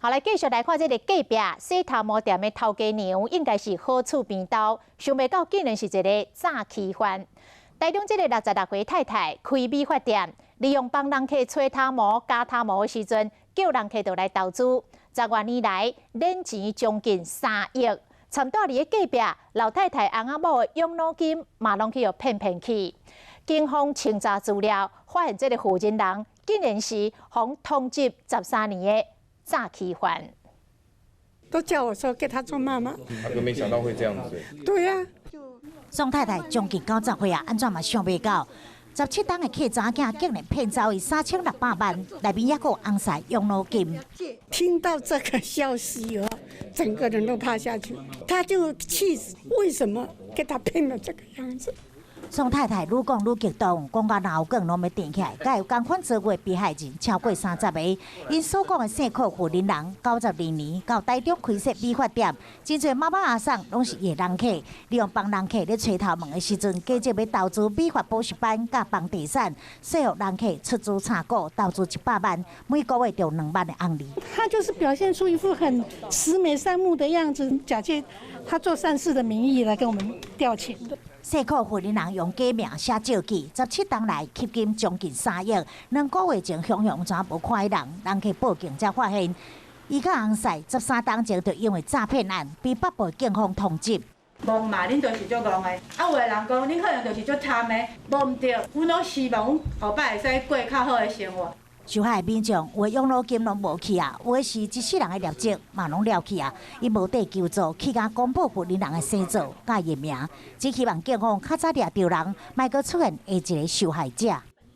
好，来继续来看这个隔壁洗头毛店的头家娘，应该是好处变多，想袂到竟然是一个诈欺犯。台中这个66岁太太开美发店，利用帮人客吹头毛、加头毛的时阵，叫人客就来投资。10多年来，敛钱将近3亿，参到伫隔壁老太太翁仔某的养老金，嘛拢去互骗去。警方清查资料，发现这个负责人竟然是被通缉13年的诈欺犯。都叫我说给他做妈妈，他都没想到会这样子。对呀、宋太太将近90岁啊，安怎嘛想袂到，17档的客查囝竟然骗走伊3600万，内面还有红色养老金。听到这个消息哦，整个人都趴下去，他就气死，为什么给他骗了这个样子？宋太太愈讲愈激动，讲到脑梗拢要电起来，甲有共款做过被害人超过30个。因所讲的姓寇负责人，92年到台中开设美发店，真侪妈妈阿婶拢是伊的人客，利用帮人客咧吹头毛的时阵，加入要投资美发补习班，甲房地产，说服人客出资炒股，投资100万，每个月就2万的红利。他就是表现出一副很慈眉善目的样子，假借他做善事的名义来跟我们调钱的。姓寇负责人用假名写照记，17档内吸金将近3亿，2个月前熊熊全无看到人，人去报警才发现，伊甲红婿13档前就因为诈骗案被北部警方通缉。懵嘛，恁就是足戆的。有的人讲，恁可能就是足贪的，无毋对。阮拢希望阮后摆会使过较好的生活。受害民众有的养老金拢无去啊，有的是一世人的业绩嘛拢了去啊，伊无地求助，去甲公布负责人的生做甲伊名，只希望警方较早抓到人，莫阁出现下一个受害者。